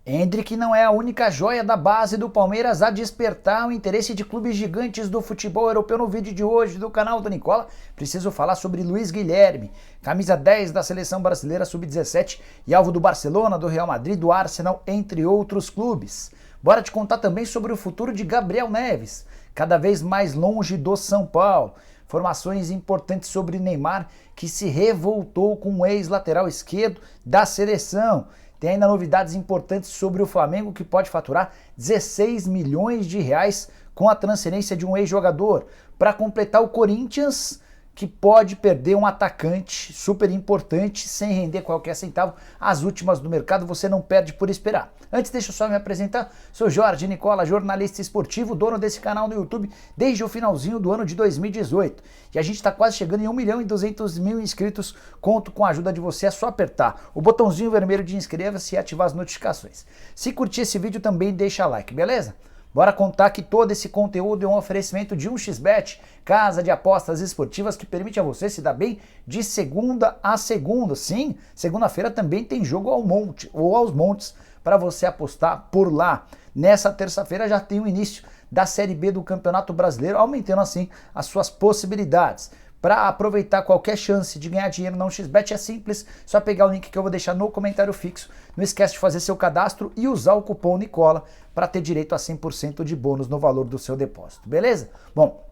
Endrick não é a única joia da base do Palmeiras a despertar o interesse de clubes gigantes do futebol europeu. No vídeo de hoje do canal do Nicola, preciso falar sobre Luiz Guilherme, camisa 10 da seleção brasileira sub-17 e alvo do Barcelona, do Real Madrid, do Arsenal, entre outros clubes. Bora te contar também sobre o futuro de Gabriel Neves, cada vez mais longe do São Paulo. Informações importantes sobre Neymar, que se revoltou com o ex-lateral esquerdo da seleção. Tem ainda novidades importantes sobre o Flamengo, que pode faturar 16 milhões de reais com a transferência de um ex-jogador. Para completar, o Corinthians, que pode perder um atacante super importante sem render qualquer centavo. As últimas do mercado você não perde por esperar. Antes, deixa eu só me apresentar. Sou Jorge Nicola, jornalista esportivo, dono desse canal no YouTube desde o finalzinho do ano de 2018. E a gente está quase chegando em 1.200.000 inscritos. Conto com a ajuda de você, é só apertar o botãozinho vermelho de inscreva-se e ativar as notificações. Se curtir esse vídeo também deixa like, beleza? Bora contar que todo esse conteúdo é um oferecimento de 1xBet, casa de apostas esportivas que permite a você se dar bem de segunda a segunda. Sim, segunda-feira também tem jogo ao monte ou aos montes para você apostar por lá. Nessa terça-feira já tem o início da Série B do Campeonato Brasileiro, aumentando assim as suas possibilidades. Para aproveitar qualquer chance de ganhar dinheiro na 1xBet é simples, só pegar o link que eu vou deixar no comentário fixo. Não esquece de fazer seu cadastro e usar o cupom Nicola para ter direito a 100% de bônus no valor do seu depósito, beleza? Bom,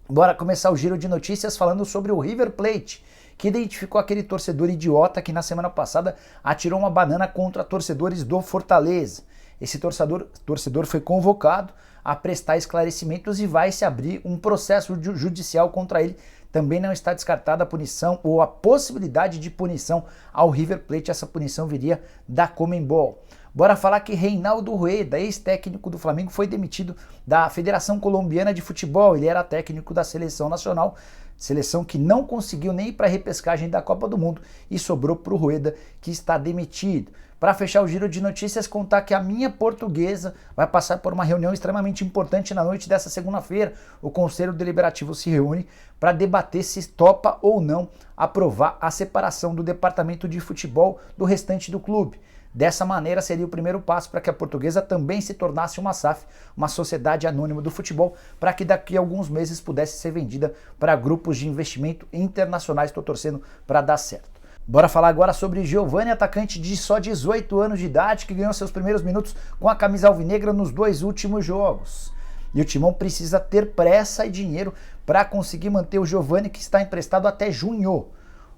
bora começar o giro de notícias falando sobre o River Plate, que identificou aquele torcedor idiota que na semana passada atirou uma banana contra torcedores do Fortaleza. Esse torcedor foi convocado a prestar esclarecimentos e vai se abrir um processo judicial contra ele. Também não está descartada a punição ou a possibilidade de punição ao River Plate. Essa punição viria da Conmebol. Bora falar que Reinaldo Rueda, ex-técnico do Flamengo, foi demitido da Federação Colombiana de Futebol. Ele era técnico da seleção nacional, seleção que não conseguiu nem ir para a repescagem da Copa do Mundo e sobrou para o Rueda, que está demitido. Para fechar o giro de notícias, contar que a minha Portuguesa vai passar por uma reunião extremamente importante na noite dessa segunda-feira. O Conselho Deliberativo se reúne para debater se topa ou não aprovar a separação do departamento de futebol do restante do clube. Dessa maneira, seria o primeiro passo para que a Portuguesa também se tornasse uma SAF, uma sociedade anônima do futebol, para que daqui a alguns meses pudesse ser vendida para grupos de investimento internacionais. Estou torcendo para dar certo. Bora falar agora sobre Giovani, atacante de só 18 anos de idade, que ganhou seus primeiros minutos com a camisa alvinegra nos 2 últimos jogos. E o Timão precisa ter pressa e dinheiro para conseguir manter o Giovani, que está emprestado até junho.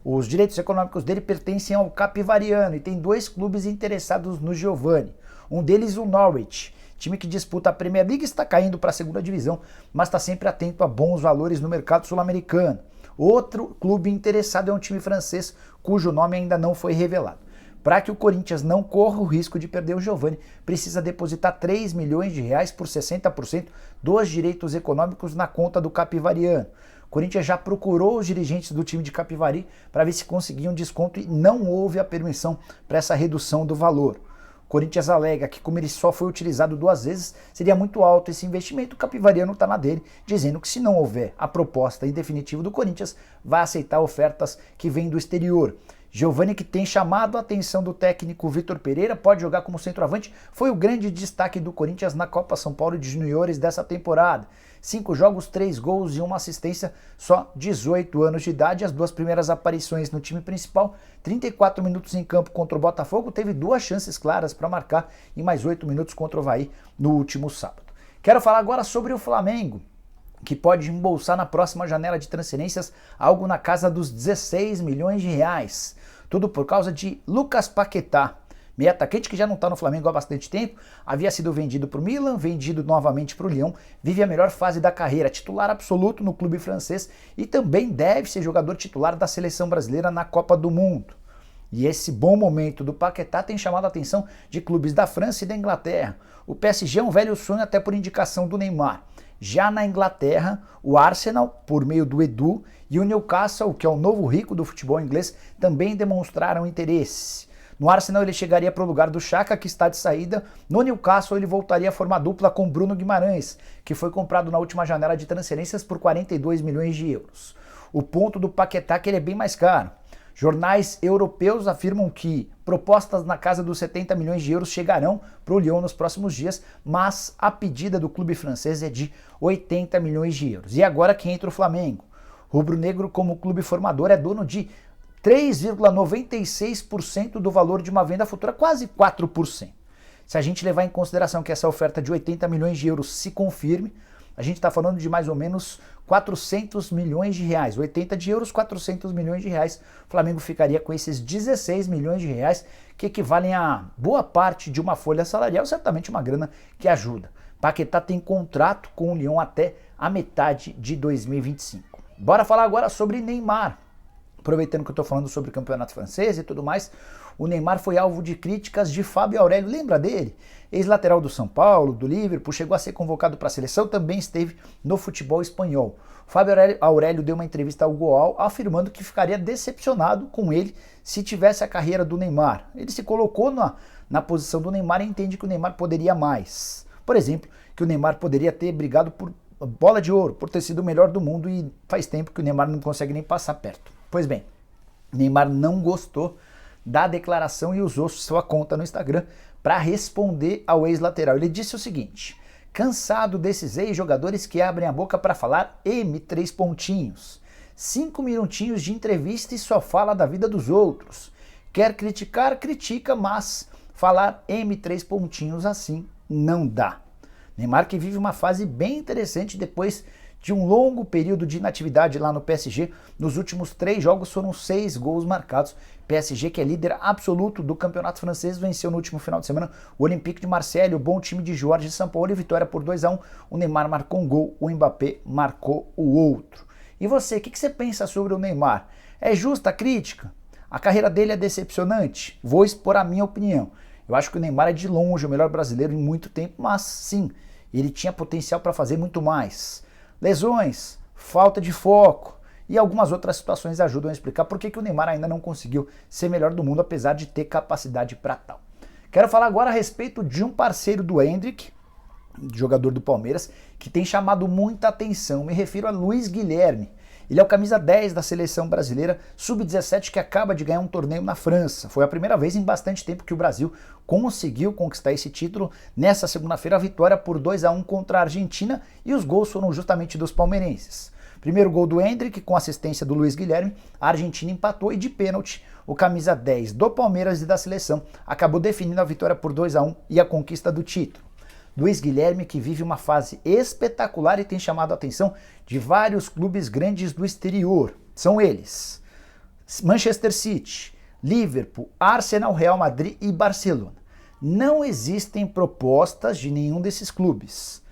Os direitos econômicos dele pertencem ao Capivariano e tem 2 clubes interessados no Giovani. Um deles o Norwich, time que disputa a Premier League, está caindo para a segunda divisão, mas está sempre atento a bons valores no mercado sul-americano. Outro clube interessado é um time francês, cujo nome ainda não foi revelado. Para que o Corinthians não corra o risco de perder o Giovani, precisa depositar 3 milhões de reais por 60% dos direitos econômicos na conta do Capivariano. O Corinthians já procurou os dirigentes do time de Capivari para ver se conseguiam desconto e não houve a permissão para essa redução do valor. O Corinthians alega que, como ele só foi utilizado 2 vezes, seria muito alto esse investimento. O Capivariano está na dele, dizendo que se não houver a proposta em definitivo do Corinthians, vai aceitar ofertas que vêm do exterior. Giovani, que tem chamado a atenção do técnico Vitor Pereira, pode jogar como centroavante, foi o grande destaque do Corinthians na Copa São Paulo de Juniores dessa temporada. 5 jogos, 3 gols e 1 assistência, só 18 anos de idade. As 2 primeiras aparições no time principal, 34 minutos em campo contra o Botafogo, teve 2 chances claras para marcar e mais 8 minutos contra o Avaí no último sábado. Quero falar agora sobre o Flamengo, que pode embolsar na próxima janela de transferências algo na casa dos 16 milhões de reais. Tudo por causa de Lucas Paquetá, meio atacante que já não está no Flamengo há bastante tempo, havia sido vendido para o Milan, vendido novamente para o Lyon, vive a melhor fase da carreira, titular absoluto no clube francês e também deve ser jogador titular da seleção brasileira na Copa do Mundo. E esse bom momento do Paquetá tem chamado a atenção de clubes da França e da Inglaterra. O PSG é um velho sonho até por indicação do Neymar. Já na Inglaterra, o Arsenal, por meio do Edu, e o Newcastle, que é o novo rico do futebol inglês, também demonstraram interesse. No Arsenal ele chegaria para o lugar do Xhaka, que está de saída. No Newcastle ele voltaria a formar dupla com Bruno Guimarães, que foi comprado na última janela de transferências por 42 milhões de euros. O ponto do Paquetá é que ele é bem mais caro. Jornais europeus afirmam que propostas na casa dos 70 milhões de euros chegarão para o Lyon nos próximos dias, mas a pedida do clube francês é de 80 milhões de euros. E agora que entra o Flamengo. O rubro-negro, como clube formador, é dono de 3,96% do valor de uma venda futura, quase 4%. Se a gente levar em consideração que essa oferta de 80 milhões de euros se confirme, a gente está falando de mais ou menos 400 milhões de reais. 80 de euros, 400 milhões de reais. O Flamengo ficaria com esses 16 milhões de reais, que equivalem a boa parte de uma folha salarial, certamente uma grana que ajuda. Paquetá tem contrato com o Lyon até a metade de 2025. Bora falar agora sobre Neymar. Aproveitando que eu estou falando sobre o campeonato francês e tudo mais, o Neymar foi alvo de críticas de Fábio Aurélio, lembra dele? Ex-lateral do São Paulo, do Liverpool, chegou a ser convocado para a seleção, também esteve no futebol espanhol. Fábio Aurélio deu uma entrevista ao Goal afirmando que ficaria decepcionado com ele se tivesse a carreira do Neymar. Ele se colocou na posição do Neymar e entende que o Neymar poderia mais. Por exemplo, que o Neymar poderia ter brigado por bola de ouro, por ter sido o melhor do mundo, e faz tempo que o Neymar não consegue nem passar perto. Pois bem, Neymar não gostou da declaração e usou sua conta no Instagram para responder ao ex-lateral. Ele disse o seguinte: cansado desses ex-jogadores que abrem a boca para falar M3 pontinhos. 5 minutinhos de entrevista e só fala da vida dos outros. Quer criticar, critica, mas falar M3 pontinhos assim não dá. Neymar, que vive uma fase bem interessante depois de um longo período de inatividade lá no PSG. Nos últimos 3 jogos foram 6 gols marcados. PSG, que é líder absoluto do campeonato francês, venceu no último final de semana o Olympique de Marseille, o bom time de Jorge Sampaoli, vitória por 2-1. O Neymar marcou um gol, o Mbappé marcou o outro. E você, o que você pensa sobre o Neymar? É justa a crítica? A carreira dele é decepcionante? Vou expor a minha opinião. Eu acho que o Neymar é de longe o melhor brasileiro em muito tempo, mas sim, ele tinha potencial para fazer muito mais. Lesões, falta de foco e algumas outras situações ajudam a explicar por que o Neymar ainda não conseguiu ser melhor do mundo, apesar de ter capacidade para tal. Quero falar agora a respeito de um parceiro do Endrick, jogador do Palmeiras, que tem chamado muita atenção. Me refiro a Luiz Guilherme. Ele é o camisa 10 da seleção brasileira sub-17 que acaba de ganhar um torneio na França. Foi a primeira vez em bastante tempo que o Brasil conseguiu conquistar esse título. Nessa segunda-feira, a vitória por 2-1 contra a Argentina, e os gols foram justamente dos palmeirenses. Primeiro gol do Endrick, com assistência do Luiz Guilherme, a Argentina empatou e de pênalti, o camisa 10 do Palmeiras e da seleção acabou definindo a vitória por 2-1 e a conquista do título. Luiz Guilherme, que vive uma fase espetacular e tem chamado a atenção de vários clubes grandes do exterior. São eles: Manchester City, Liverpool, Arsenal, Real Madrid e Barcelona. Não existem propostas de nenhum desses clubes.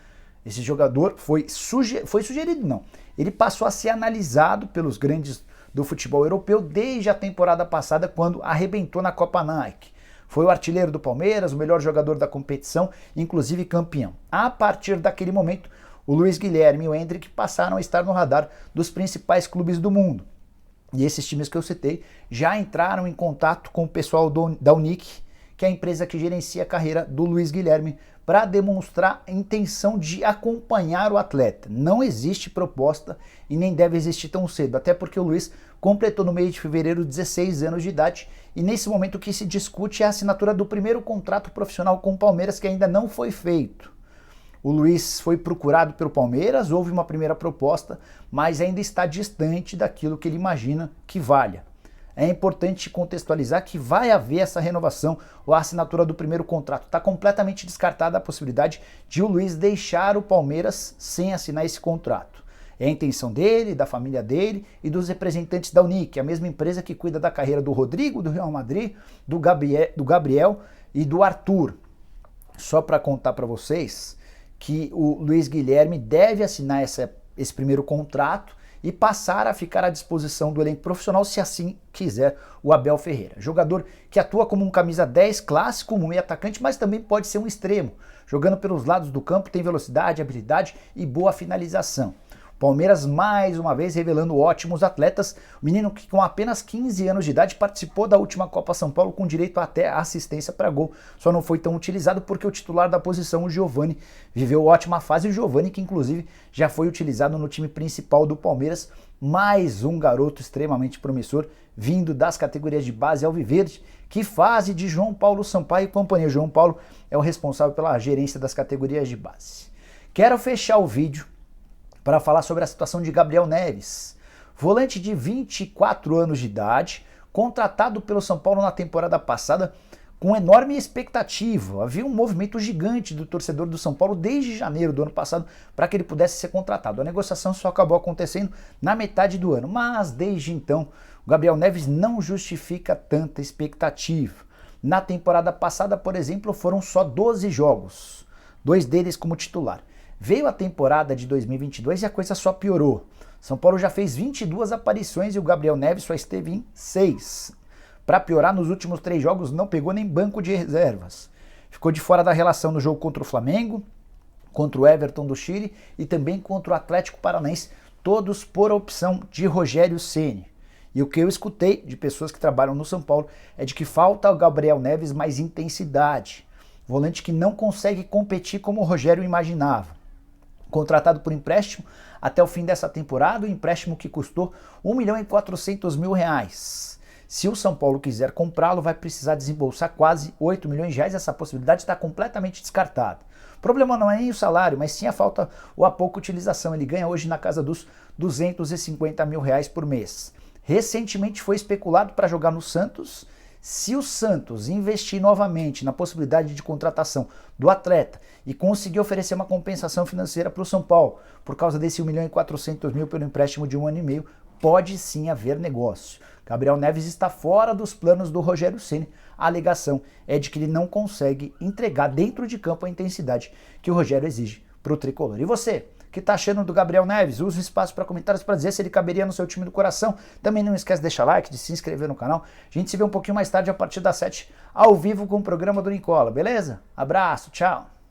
Esse jogador foi sugerido, não. Ele passou a ser analisado pelos grandes do futebol europeu desde a temporada passada, quando arrebentou na Copa Nike. Foi o artilheiro do Palmeiras, o melhor jogador da competição, inclusive campeão. A partir daquele momento, o Luiz Guilherme e o Endrick passaram a estar no radar dos principais clubes do mundo. E esses times que eu citei já entraram em contato com o pessoal da Unic, que é a empresa que gerencia a carreira do Luiz Guilherme, para demonstrar a intenção de acompanhar o atleta. Não existe proposta e nem deve existir tão cedo, até porque o Luiz completou no mês de fevereiro 16 anos de idade, e nesse momento o que se discute é a assinatura do primeiro contrato profissional com o Palmeiras, que ainda não foi feito. O Luiz foi procurado pelo Palmeiras, houve uma primeira proposta, mas ainda está distante daquilo que ele imagina que valha. É importante contextualizar que vai haver essa renovação ou a assinatura do primeiro contrato. Está completamente descartada a possibilidade de o Luiz deixar o Palmeiras sem assinar esse contrato. É a intenção dele, da família dele e dos representantes da Unic, a mesma empresa que cuida da carreira do Rodrigo, do Real Madrid, do Gabriel e do Arthur. Só para contar para vocês que o Luiz Guilherme deve assinar esse primeiro contrato e passar a ficar à disposição do elenco profissional, se assim quiser, o Abel Ferreira. Jogador que atua como um camisa 10 clássico, um meio atacante, mas também pode ser um extremo. Jogando pelos lados do campo, tem velocidade, habilidade e boa finalização. O Palmeiras mais uma vez revelando ótimos atletas. O menino que com apenas 15 anos de idade participou da última Copa São Paulo com direito até assistência para gol. Só não foi tão utilizado porque o titular da posição, o Giovani, viveu ótima fase. O Giovani que inclusive já foi utilizado no time principal do Palmeiras. Mais um garoto extremamente promissor vindo das categorias de base alviverde. Que fase de João Paulo Sampaio e companhia. João Paulo é o responsável pela gerência das categorias de base. Quero fechar o vídeo para falar sobre a situação de Gabriel Neves, volante de 24 anos de idade, contratado pelo São Paulo na temporada passada com enorme expectativa. Havia um movimento gigante do torcedor do São Paulo desde janeiro do ano passado para que ele pudesse ser contratado. A negociação só acabou acontecendo na metade do ano, mas desde então o Gabriel Neves não justifica tanta expectativa. Na temporada passada, por exemplo, foram só 12 jogos, 2 deles como titular. Veio a temporada de 2022 e a coisa só piorou. São Paulo já fez 22 aparições e o Gabriel Neves só esteve em 6. Para piorar, nos últimos 3 jogos não pegou nem banco de reservas. Ficou de fora da relação no jogo contra o Flamengo, contra o Everton do Chile e também contra o Atlético Paranaense, todos por opção de Rogério Ceni. E o que eu escutei de pessoas que trabalham no São Paulo é de que falta ao Gabriel Neves mais intensidade. Volante que não consegue competir como o Rogério imaginava. Contratado por empréstimo até o fim dessa temporada, o empréstimo que custou R$1.400.000. Se o São Paulo quiser comprá-lo, vai precisar desembolsar quase R$8 milhões. Essa possibilidade está completamente descartada. O problema não é nem o salário, mas sim a falta ou a pouca utilização. Ele ganha hoje na casa dos R$250 mil por mês. Recentemente foi especulado para jogar no Santos. Se o Santos investir novamente na possibilidade de contratação do atleta e conseguir oferecer uma compensação financeira para o São Paulo, por causa desse R$1.400.000 pelo empréstimo de 1 ano e meio, pode sim haver negócio. Gabriel Neves está fora dos planos do Rogério Ceni. A alegação é de que ele não consegue entregar dentro de campo a intensidade que o Rogério exige para o tricolor. E você? O que está achando do Gabriel Neves? Use o espaço para comentários para dizer se ele caberia no seu time do coração. Também não esquece de deixar like, de se inscrever no canal. A gente se vê um pouquinho mais tarde, a partir das 7, ao vivo com o programa do Nicola, beleza? Abraço, tchau!